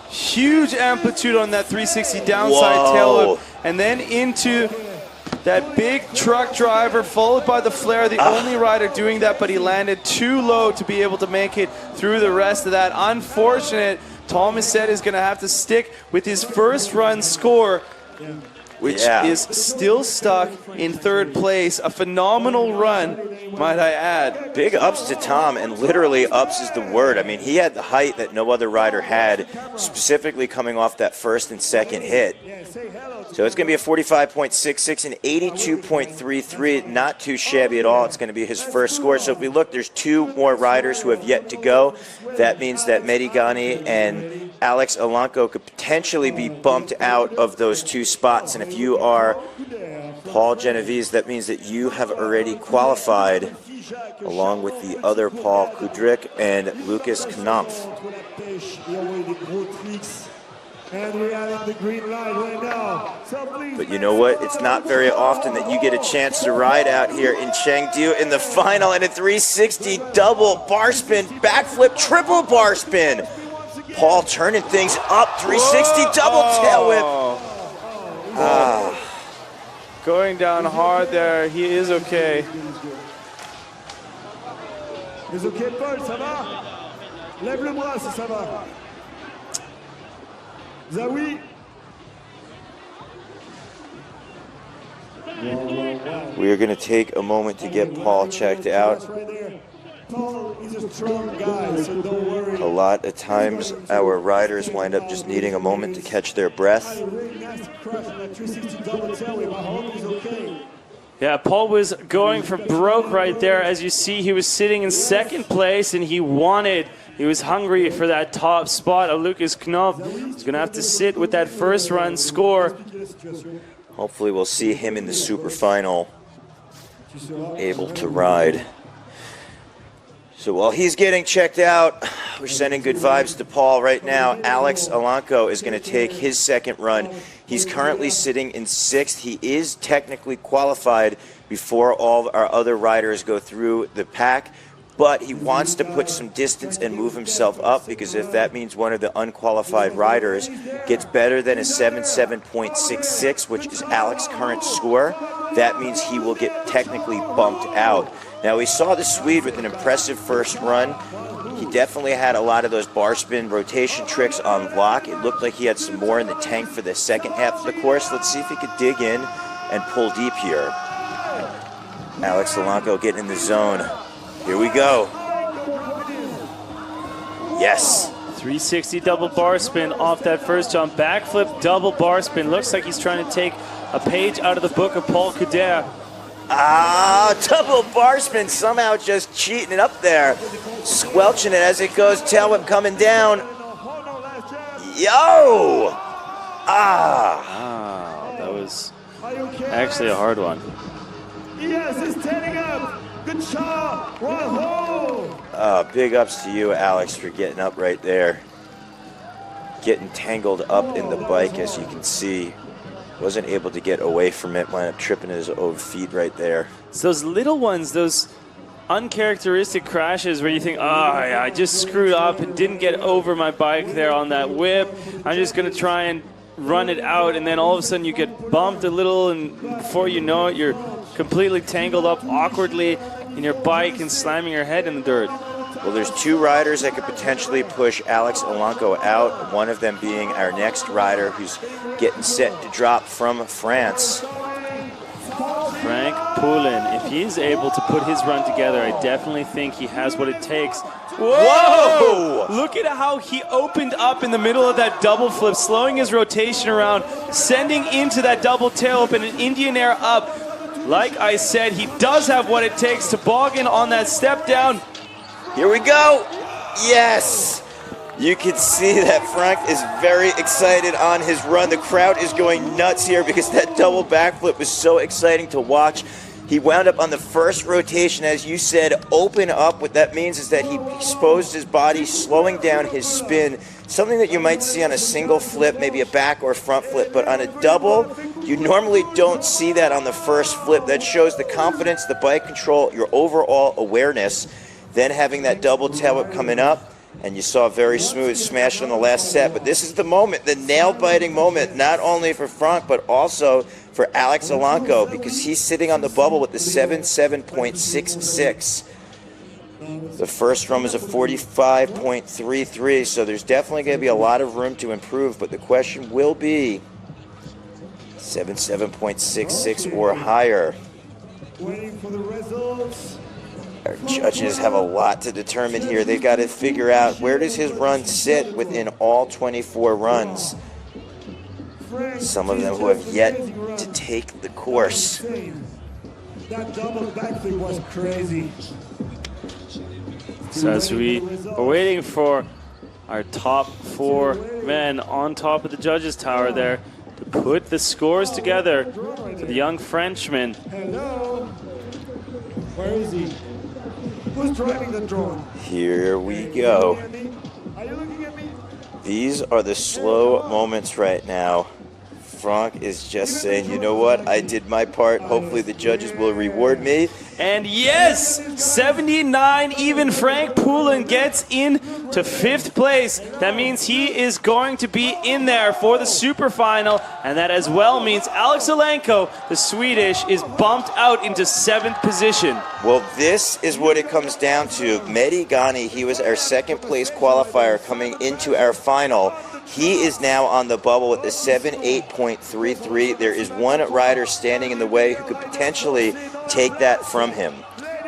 Huge amplitude on that 360 downside tail whip, and then into that big truck driver, followed by the flare, the only rider doing that, but he landed too low to be able to make it through the rest of that. Unfortunate. Thomas said is going to have to stick with his first run score, which is still stuck in 3rd place. A phenomenal run, might I add. Big ups to Tom, and literally ups is the word. I mean, he had the height that no other rider had, specifically coming off that 1st and 2nd hit. So it's going to be a 45.66 and 82.33. Not too shabby at all. It's going to be his first score. So if we look, there's 2 more riders who have yet to go. That means that Mehdi Ghani and Alex Alenko could potentially be bumped out of those 2 spots. And if you are Paul Genovese, that means that you have already qualified along with the other Paul Kudryk and Lucas Knopf. And we are in the green light right now. So please, But you know what? It's not very often that you get a chance to ride out here in Chengdu in the final in a 360 double bar spin, backflip, triple bar spin. Paul turning things up, 360 double tail whip. Going down hard there. He is okay. Mais ok, Paul, ça va? Lève le bras si ça va. Zawi. We are going to take a moment to get Paul checked out. Paul is a strong guy, so don't worry. A lot of times our riders wind up just needing a moment to catch their breath. Really nice crush on that 360 double tail whip. I hope he's okay. Yeah, Paul was going for broke right there. As you see, he was sitting in second place, and he was hungry for that top spot. Lucas Knopf is going to have to sit with that first run score. Hopefully we'll see him in the super final able to ride. So while he's getting checked out, we're sending good vibes to Paul right now. Alex Alanko is going to take his second run. He's currently sitting in 6th. He is technically qualified before all our other riders go through the pack, but he wants to put some distance and move himself up, because if that means one of the unqualified riders gets better than a 77.66, which is Alex's current score, that means he will get technically bumped out. Now, we saw the Swede with an impressive first run. He definitely had a lot of those bar spin rotation tricks on lock. It looked like he had some more in the tank for the second half of the course. Let's see if he could dig in and pull deep here. Alex Alanko getting in the zone. Here we go. Yes. 360 double bar spin off that first jump. Backflip double bar spin. Looks like he's trying to take a page out of the book of Paul Couder. Double bar spin, somehow just cheating it up there. Squelching it as it goes, tail whip coming down. Yo! That was actually a hard one. Yes, he's standing up. Good shot. Bravo. Big ups to you, Alex, for getting up right there. Getting tangled up in the bike, as you can see. Wasn't able to get away from it, wound up tripping his own feet right there. It's those little ones, those uncharacteristic crashes where you think, I just screwed up and didn't get over my bike there on that whip. I'm just going to try and run it out, and then all of a sudden you get bumped a little, and before you know it, you're completely tangled up awkwardly in your bike and slamming your head in the dirt. Well, there's 2 riders that could potentially push Alex Alanko out, one of them being our next rider who's getting set to drop from France. Frank Poulin, if he's able to put his run together, I definitely think he has what it takes. Whoa! Look at how he opened up in the middle of that double flip, slowing his rotation around, sending into that double tail up and an Indian air up. Like I said, he does have what it takes to boggan on that step down. Here we go. Yes. You can see that Frank is very excited on his run. The crowd is going nuts here because that double backflip was so exciting to watch. He wound up on the first rotation, as you said, open up. What that means is that he exposed his body, slowing down his spin, something that you might see on a single flip, maybe a back or front flip, but on a double, you normally don't see that on the first flip. That shows the confidence, the bike control, your overall awareness. Then having that double tail whip coming up, and you saw a very smooth smash on the last set. But this is the moment, the nail-biting moment, not only for Frank, but also for Alex Alanko, because he's sitting on the bubble with the 77.66. The first run was a 45.33, so there's definitely going to be a lot of room to improve, but the question will be 77.66 or higher. Waiting for the results. Our judges have a lot to determine here. They've got to figure out, where does his run sit within all 24 runs? Some of them who have yet to take the course. That double backflip was crazy. So as we are waiting for our top 4 men on top of the judges' tower there to put the scores together for the young Frenchman. Hello. Where is he? Who's driving the drone? Here we go. Are you looking at me? These are the slow moments right now. Franck is just saying, you know what, I did my part. Hopefully the judges will reward me. And yes, 79, even Frank Poulin gets in to 5th place. That means he is going to be in there for the super final, and that as well means Alex Olenko, the Swedish, is bumped out into 7th position. Well, this is what it comes down to. Mehdi Ghani, he was our 2nd place qualifier coming into our final. He is now on the bubble with the 7.8.33. There is one rider standing in the way who could potentially take that from him.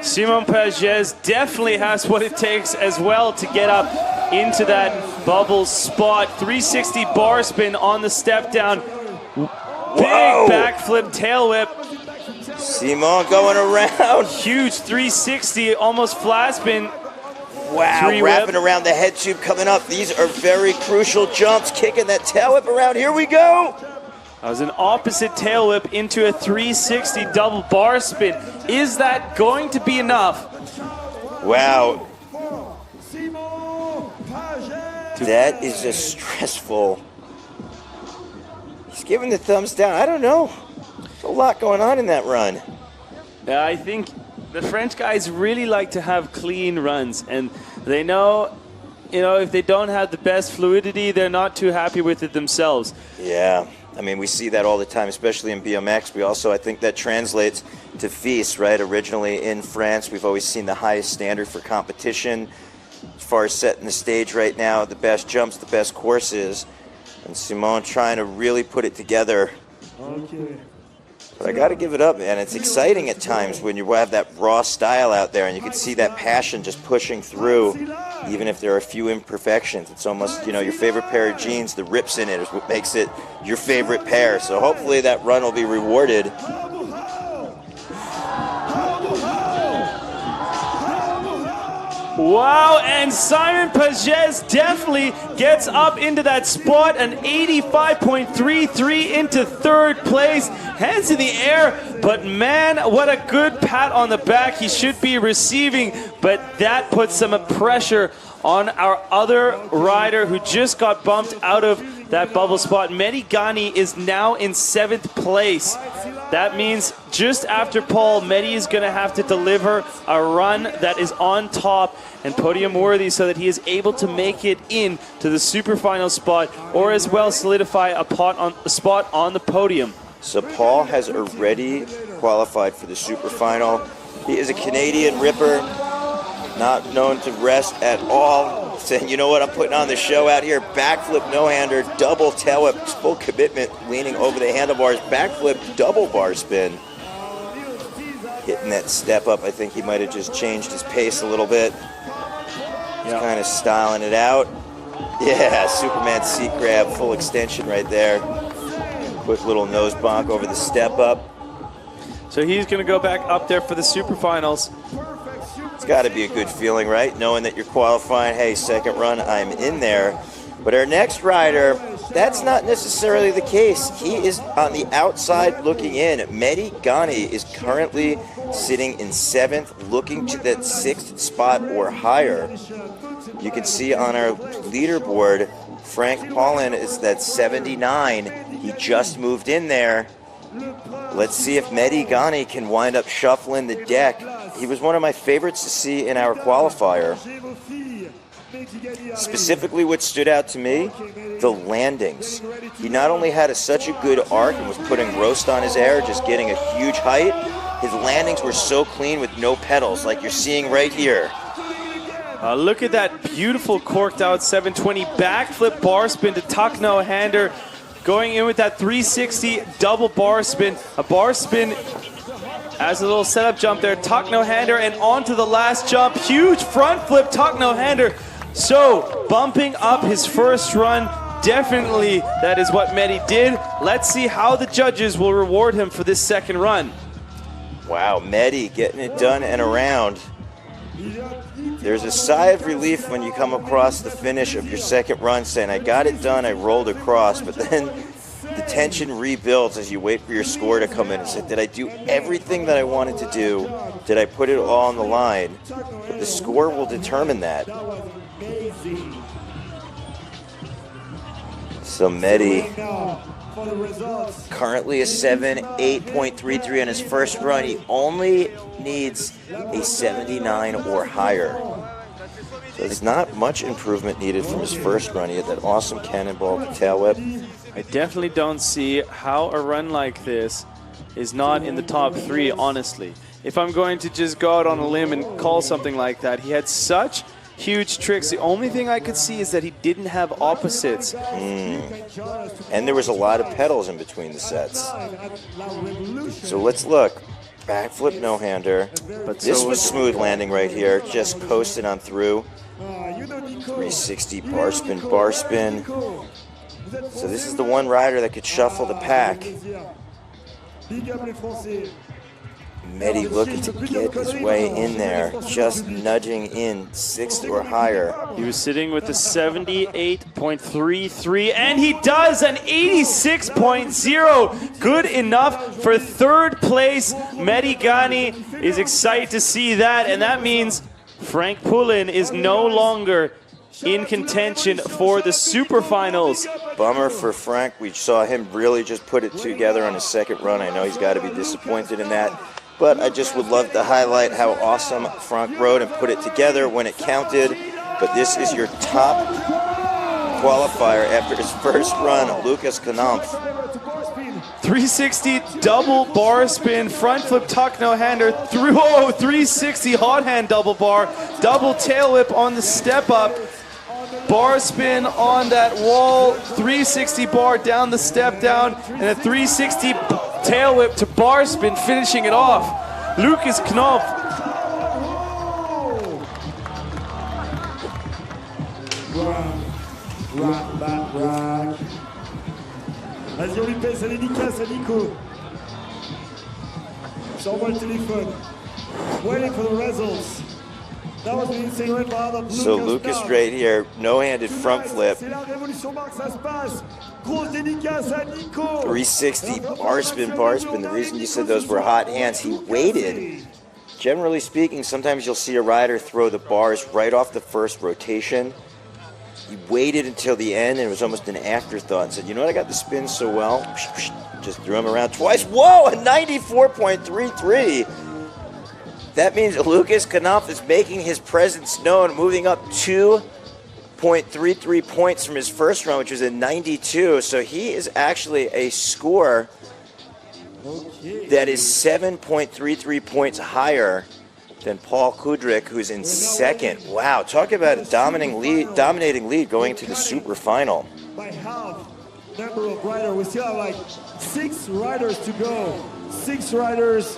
Simon Pages definitely has what it takes as well to get up into that bubble spot. 360 bar spin on the step down. Big backflip tail whip. Simon going around. Huge 360, almost flat spin. Wow, wrapping around the head tube coming up. These are very crucial jumps. Kicking that tail whip around. Here we go. That was an opposite tail whip into a 360 double bar spin. Is that going to be enough? Wow. That is just stressful. He's giving the thumbs down. I don't know. There's a lot going on in that run. Yeah, I think the French guys really like to have clean runs, and they know, if they don't have the best fluidity, they're not too happy with it themselves. Yeah, I mean, we see that all the time, especially in BMX. We also, I think that translates to FISE, right? Originally in France, we've always seen the highest standard for competition. As far as setting the stage right now, the best jumps, the best courses, and Simon trying to really put it together. But I got to give it up, man. It's exciting at times when you have that raw style out there and you can see that passion just pushing through, even if there are a few imperfections. It's almost, your favorite pair of jeans, the rips in it is what makes it your favorite pair. So hopefully that run will be rewarded. Wow, and Simon Pages definitely gets up into that spot, an 85.33 into 3rd place, hands in the air, but man, what a good pat on the back he should be receiving, but that puts some pressure on our other rider who just got bumped out of that bubble spot. Mehdi Ghani is now in 7th place. That means just after Paul, Mehdi is going to have to deliver a run that is on top and podium worthy so that he is able to make it in to the super final spot, or as well solidify a spot on the podium. So Paul has already qualified for the super final. He is a Canadian ripper, not known to rest at all. Saying, you know what, I'm putting on the show out here. Backflip, no-hander, double tail whip, full commitment, leaning over the handlebars. Backflip, double bar spin. Hitting that step up. I think he might have just changed his pace a little bit. He's kind of styling it out. Yeah, Superman seat grab, full extension right there. Quick little nose bonk over the step up. So he's going to go back up there for the super finals. It's got to be a good feeling, right? Knowing that you're qualifying, hey, 2nd run, I'm in there. But our next rider, that's not necessarily the case. He is on the outside looking in. Mehdi Ghani is currently sitting in 7th, looking to that 6th spot or higher. You can see on our leaderboard, Frank Paulin is that 79. He just moved in there. Let's see if Mehdi Ghani can wind up shuffling the deck. He was one of my favorites to see in our qualifier. Specifically, what stood out to me, the landings. He not only had such a good arc and was putting roast on his air, just getting a huge height, his landings were so clean with no pedals, like you're seeing right here. Look at that beautiful corked out 720 backflip bar spin to tuck no hander. Going in with that 360 double bar spin. A bar spin as a little setup jump there. Tuck no hander and onto the last jump. Huge front flip tuck no hander. So bumping up his first run. Definitely that is what Mehdi did. Let's see how the judges will reward him for this 2nd run. Wow, Mehdi getting it done and around. There's a sigh of relief when you come across the finish of your 2nd run saying, I got it done, I rolled across, but then the tension rebuilds as you wait for your score to come in and say, did I do everything that I wanted to do? Did I put it all on the line? But the score will determine that. So Mehdi Now, for the results. currently a 78.33 on his first run. He only needs a 79 or higher. So there's not much improvement needed from his first run. He had that awesome cannonball tail whip. I definitely don't see how a run like this is not in the top 3, honestly. If I'm going to just go out on a limb and call something like that, he had such huge tricks. The only thing I could see is that he didn't have opposites. And there was a lot of pedals in between the sets. So let's look. Backflip no-hander. But this was smooth landing right here. Just coasting on through. 360 bar spin, bar spin. So this is the one rider that could shuffle the pack. Mehdi looking to get his way in there, just nudging in 6th or higher. He was sitting with a 78.33, and he does an 86.0. Good enough for 3rd place. Mehdi Ghani is excited to see that, and that means Frank Pullen is no longer in contention for the super finals. Bummer for Frank. We saw him really just put it together on his second run. I know he's got to be disappointed in that. But I just would love to highlight how awesome Frank rode and put it together when it counted. But this is your top qualifier after his first run, Lucas Knopf. 360 double bar spin, front flip tuck no hander, through 360 hot hand double bar, double tail whip on the step up, bar spin on that wall, 360 bar down the step down, and a 360 tail whip to bar spin, finishing it off. Lucas Knopf. Rock. Vas-y, on lui paye sa dédicace à Nico. S'envoie le téléphone. Waiting for the results. That was the insane run by the So Lucas right here, no-handed front flip. C'est la révolution Marc, ça se passe. Grosse dédicace à Nico. 360 bar spin, bar spin. The reason you said those were hot hands, he waited. Generally speaking, sometimes you'll see a rider throw the bars right off the first rotation. He waited until the end, and it was almost an afterthought, and said, you know what, I got the spin so well. Just threw him around twice. Whoa, a 94.33. That means Lucas Knopf is making his presence known, moving up 2.33 points from his first run, which was a 92. So he is actually a score that is 7.33 points higher than Paul Kudrick, who's in second. Wow, talk about a dominating lead going to the super final. By half number of riders, we still have like 6 riders to go. 6 riders,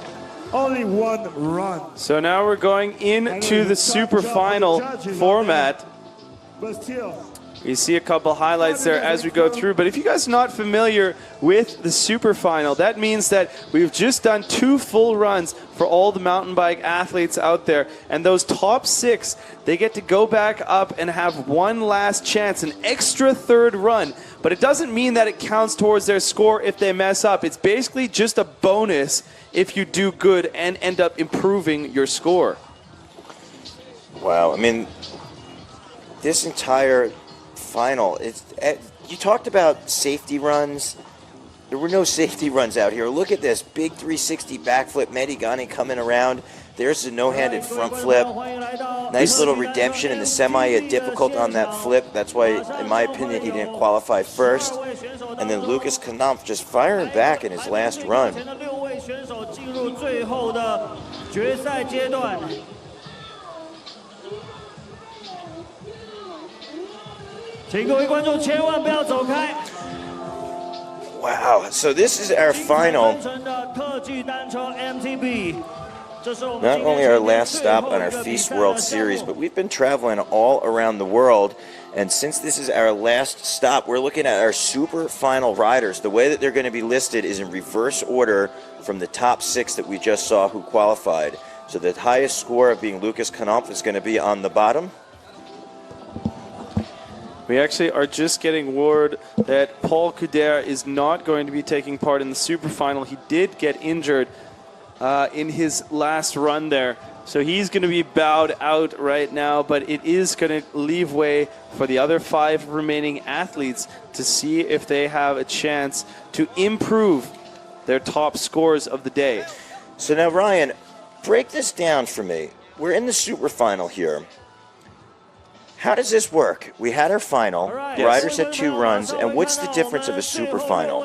only 1 run. So now we're going into the super final format. But still, You see a couple highlights there as we go through. But if you guys are not familiar with the super final, that means that we've just done 2 full runs for all the mountain bike athletes out there. And those top 6, they get to go back up and have one last chance, an extra 3rd run. But it doesn't mean that it counts towards their score if they mess up. It's basically just a bonus if you do good and end up improving your score. Wow, I mean, this entire final, you talked about safety runs. There were no safety runs out here. Look at this big 360 backflip. Mehdi Ghani coming around. There's the no-handed front flip. Nice little redemption in the semi. Difficult on that flip. That's why, in my opinion, he didn't qualify first. And then Lucas Knopf just firing back in his last run. 请各位观众千万不要走开。 Wow, so this is our final. Not only our last stop on our FISE World Series, but we've been traveling all around the world. And since this is our last stop, we're looking at our super final riders. The way that they're going to be listed is in reverse order from the top 6 that we just saw who qualified. So the highest score of being Lucas Knopf is going to be on the bottom. We actually are just getting word that Paul Kuder is not going to be taking part in the super final. He did get injured in his last run there. So he's going to be bowed out right now, but it is going to leave way for the other 5 remaining athletes to see if they have a chance to improve their top scores of the day. So now, Ryan, break this down for me. We're in the super final here. How does this work? We had our final. Yes. Riders had 2 runs, and what's the difference of a super final?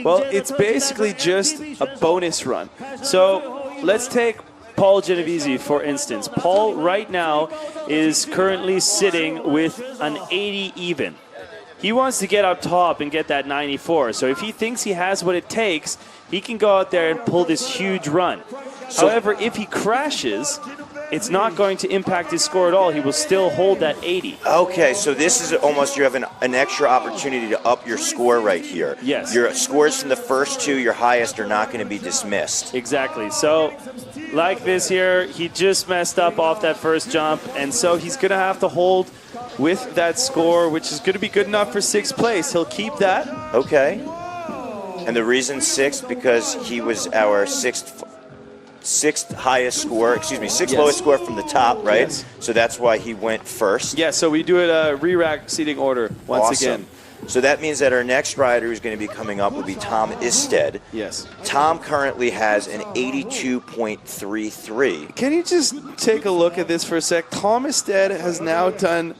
Well, it's basically just a bonus run. So let's take Paul Genovese, for instance. Paul right now is currently sitting with an 80 even. He wants to get up top and get that 94. So if he thinks he has what it takes, he can go out there and pull this huge run. However, if he crashes, it's not going to impact his score at all. He will still hold that 80. Okay, so this is almost, you have an extra opportunity to up your score right here. Yes. Your scores from the first 2, your highest, are not going to be dismissed. Exactly. So like this here, he just messed up off that first jump, and so he's going to have to hold with that score, which is going to be good enough for 6th place. He'll keep that. Okay. And the reason 6th, because he was our sixth highest score, excuse me, 6th Yes. lowest score from the top, right? Yes. So that's why he went first. Yeah, so we do it re-rack seating order once Awesome. again. So that means that our next rider who's going to be coming up will be Tom Isted. Yes. Tom currently has an 82.33. Can you just take a look at this for a sec? Tom Isted has now done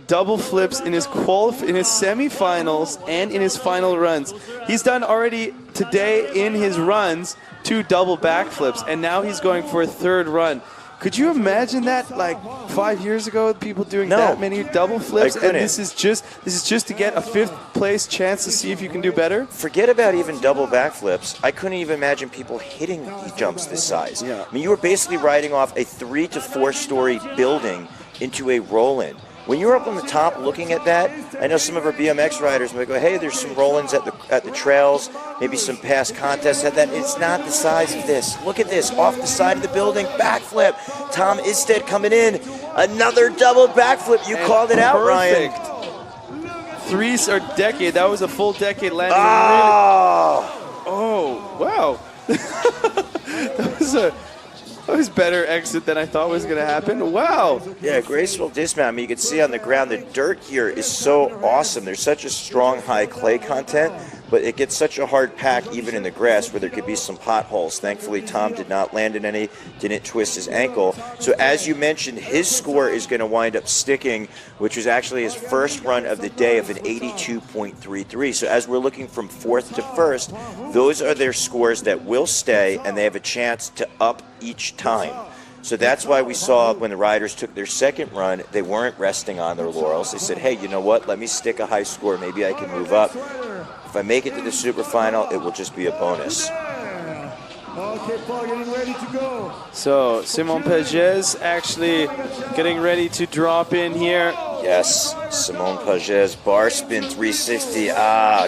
double flips in his semifinals and in his final runs. He's done already today in his runs 2 double backflips, and now he's going for a 3rd run. Could you imagine that, like 5 years ago, people doing No. that many double flips? I couldn't. And this is just to get a 5th place chance to see if you can do better. Forget about even double backflips. I couldn't even imagine people hitting jumps this size. Yeah. I mean, you were basically riding off a 3 to 4 story building into a roll-in. When you're up on the top looking at that, I know some of our BMX riders might go, hey, there's some roll-ins at the trails, maybe some past contests at that. It's not the size of this. Look at this, off the side of the building, backflip. Tom Isted coming in, another double backflip. You called it out, Ryan. Perfect. 3 or decade. That was a full decade landing. Oh, Oh, wow. That was better exit than I thought was going to happen. Wow. yeah, graceful dismount. I mean, you can see on the ground the dirt here is so awesome. There's such a strong high clay content, but it gets such a hard pack even in the grass where there could be some potholes. Thankfully, Tom did not land in any, didn't twist his ankle. So as you mentioned, his score is going to wind up sticking, which was actually his first run of the day of an 82.33. So as we're looking from 4th to 1st, those are their scores that will stay, and they have a chance to up each time. So that's why we saw when the riders took their 2nd run, they weren't resting on their laurels. They said, hey, you know what? Let me stick a high score. Maybe I can move up. If I make it to the super final, it will just be a bonus. Okay, Paul, getting ready to go. So Simon Pages actually getting ready to drop in here. Yes, Simone Pages, bar spin 360.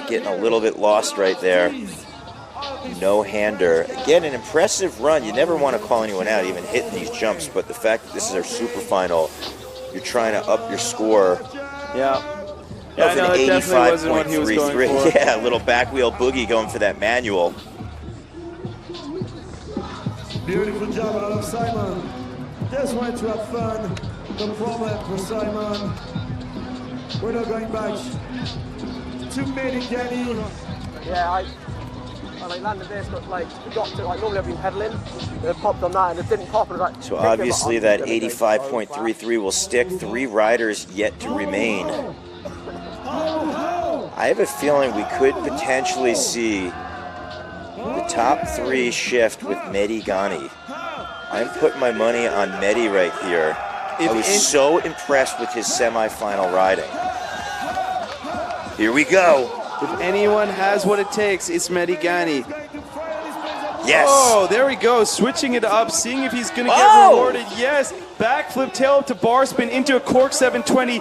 Getting a little bit lost right there. No-hander. Again, an impressive run. You never want to call anyone out, even hitting these jumps, but the fact that this is our super final, you're trying to up your score. Yeah. Yeah, I know, it definitely wasn't what he was going for. Yeah, a little back wheel boogie going for that manual. Beautiful job out of Simon. Just wanted to have fun. No problem for Simon. We're not going back to Mehdi Ghani. Yeah, I landed this, but got to, normally I've been pedaling, and it popped on that, and it didn't pop, and So obviously that 85.33 will stick. 3 riders yet to remain. I have a feeling we could potentially see the top 3 shift with Mehdi Ghani. I'm putting my money on Mehdi right here. I was so impressed with his semifinal riding. Here we go. If anyone has what it takes, it's Mehdi Ghani. Yes. Oh, there we go. Switching it up, seeing if he's going to get rewarded. Yes. Backflip tail up to bar spin into a cork 720.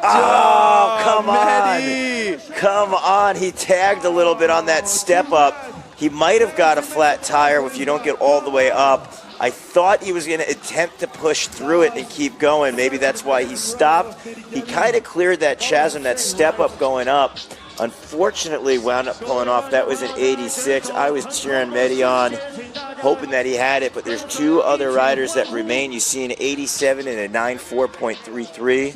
Oh, come Mehdi. on. Come on. He tagged a little bit on that step up. He might have got a flat tire if you don't get all the way up. I thought he was going to attempt to push through it and keep going. Maybe that's why he stopped. He kind of cleared that chasm, that step up going up. Unfortunately, wound up pulling off. That was an 86. I was cheering Mehdi on. hoping that he had it, but there's two other riders that remain. You see an 87 and a 94.33.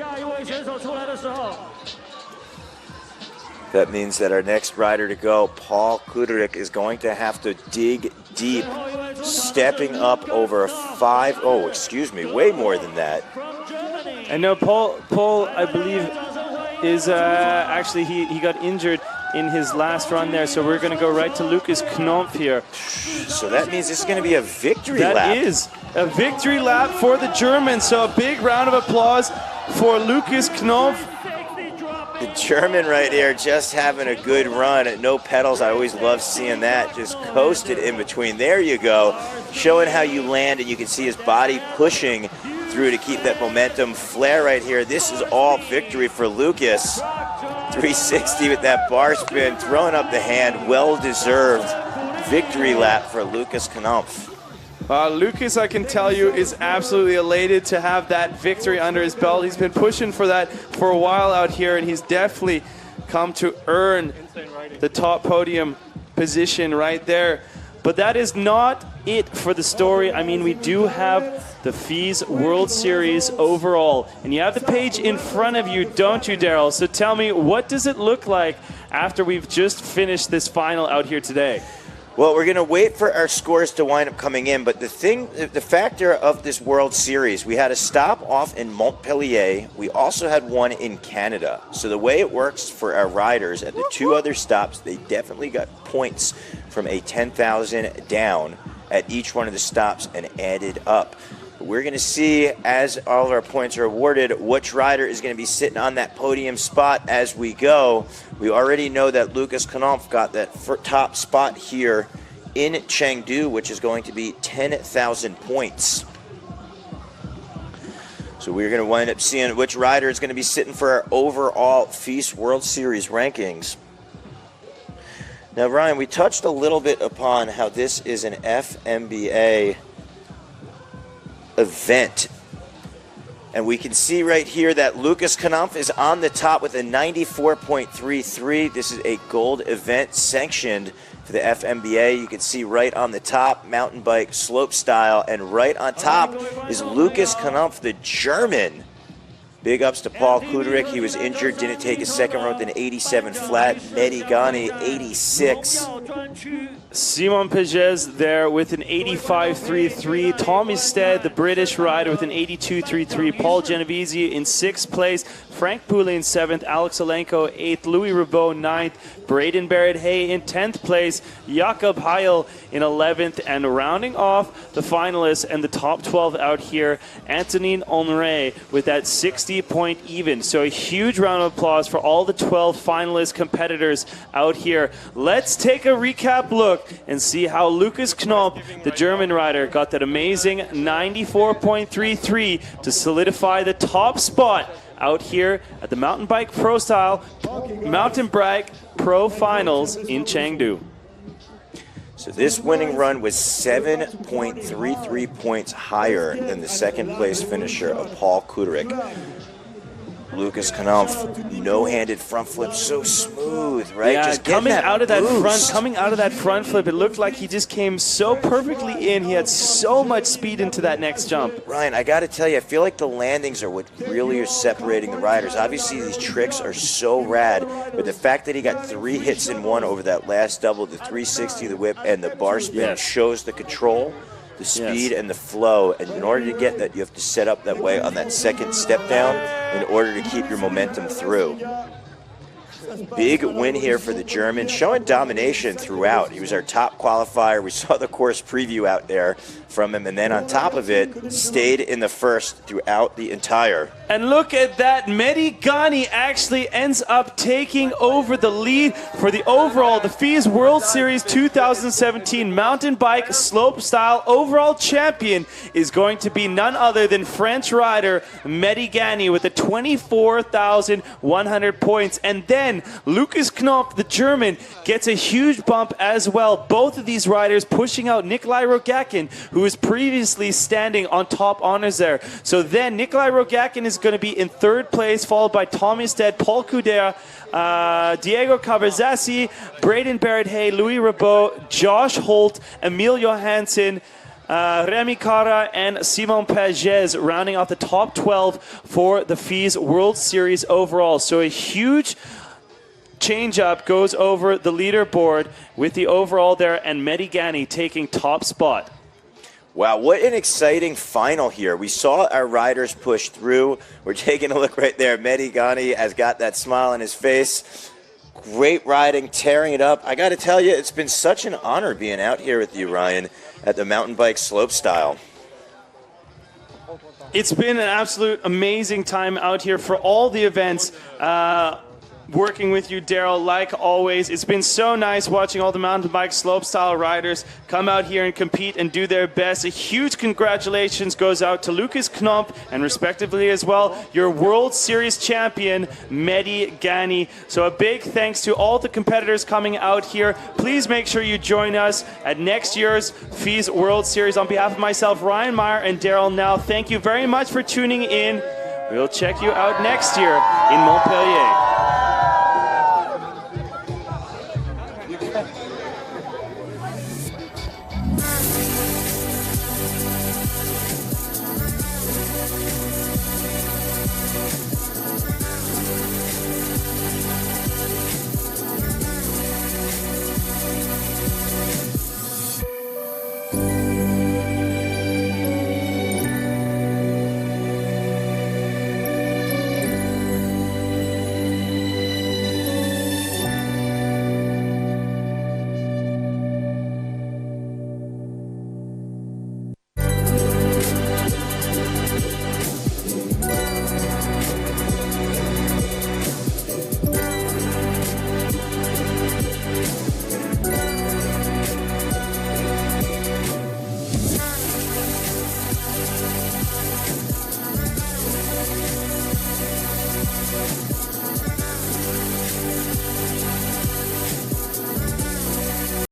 That means that our next rider to go, Paul Kuderik, is going to have to dig deep, stepping up over way more than that. And no, Paul, I believe, is actually, he got injured in his last run there, so we're going to go right to Lucas Knopf here. So that means this is going to be a victory lap. That is a victory lap for the German, so a big round of applause for Lucas Knopf. The German right here just having a good run at no pedals. I always love seeing that. Just coasted in between. There you go. Showing how you land, and you can see his body pushing through to keep that momentum. Flare right here. This is all victory for Lucas. 360 with that bar spin, throwing up the hand. Well-deserved victory lap for Lucas Knopf. Lucas, I can tell you, is absolutely elated to have that victory under his belt. He's been pushing for that for a while out here, and he's definitely come to earn the top podium position right there. But that is not it for the story. I mean, we do have the FISE World Series overall, and you have the page in front of you, don't you, Daryl? So tell me, what does it look like after we've just finished this final out here today? Well, we're going to wait for our scores to wind up coming in, but the factor of this World Series, we had a stop off in Montpellier. We also had one in Canada. So the way it works for our riders at the two other stops, they definitely got points from a 10,000 down at each one of the stops and added up. But we're going to see, as all of our points are awarded, which rider is going to be sitting on that podium spot as we go. We already know that Lucas Knopf got that top spot here in Chengdu, which is going to be 10,000 points. So we're going to wind up seeing which rider is going to be sitting for our overall FISE World Series rankings. Now, Ryan, we touched a little bit upon how this is an FMBA event. And we can see right here that Lucas Knopf is on the top with a 94.33. This is a gold event sanctioned for the FMBA. You can see right on the top, mountain bike slopestyle, and right on top is Lucas Knopf, the German. Big ups to Paul Kuderik. He was injured, didn't take a second run with an 87 flat. Mehdi Ghani, 86. Simon Pages there with an 85.33. Tommy Stead, the British rider, with an 82.33. Paul Genovese in 6th place. Frank Poulet in 7th. Alex Olenko 8th. Louie Bravo 9th. Braden Barrett in 10th place. Jakob Heil in 11th. And rounding off the finalists and the top 12 out here, Antonin Honore with that 60-point even. So a huge round of applause for all the 12 finalist competitors out here. Let's take a recap look and see how Lucas Knopf, the German rider, got that amazing 94.33 to solidify the top spot out here at the Mountain Bike Pro Style Mountain Bike Pro Finals in Chengdu. So this winning run was 7.33 points higher than the second place finisher of Paul Kuderik. Lucas Knopf, no-handed front flip, so smooth, right? Yeah, just coming out of that boost. coming out of that front flip, it looked like he just came so perfectly in. He had so much speed into that next jump. Ryan, I got to tell you, I feel like the landings are what really are separating the riders. Obviously, these tricks are so rad, but the fact that he got 3 hits in one over that last double, the 360, the whip, and the bar spin shows the control, the speed, and the flow. And in order to get that, you have to set up that way on that second step down in order to keep your momentum through. Big win here for the German, showing domination throughout. He was our top qualifier. We saw the course preview out there from him, and then on top of it, stayed in the first throughout the entire. And look at that, Mehdi Ghani actually ends up taking over the lead for the overall, the FISE World Series 2017 Mountain Bike Slopestyle overall champion is going to be none other than French rider Mehdi Ghani with the 24,100 points. And then then Lucas Knopf, the German, gets a huge bump as well. Both of these riders pushing out Nikolai Rogakin, who was previously standing on top honors there. So then Nikolai Rogakin is going to be in third place, followed by Tommy Stead, Paul Couder, Diego Cavazzasi, Braden Barrett, Louie Bravo, Josh Holt, Emil Johansson, Remy Cara, and Simon Pages rounding off the top 12 for the FISE World Series overall. So a huge change-up goes over the leaderboard with the overall there, and Mehdi Ghani taking top spot. Wow, what an exciting final here. We saw our riders push through. We're taking a look right there. Mehdi Ghani has got that smile on his face. Great riding, tearing it up. I got to tell you, it's been such an honor being out here with you, Ryan, at the mountain bike slopestyle. It's been an absolute amazing time out here for all the events. Working with you, Daryl, like always. It's been so nice watching all the mountain bike slopestyle riders come out here and compete and do their best. A huge congratulations goes out to Lucas Knopf and respectively as well, your World Series champion, Mehdi Ghani. So a big thanks to all the competitors coming out here. Please make sure you join us at next year's FISE World Series. On behalf of myself, Ryan Meyer, and Daryl Now, thank you very much for tuning in. We'll check you out next year in Montpellier.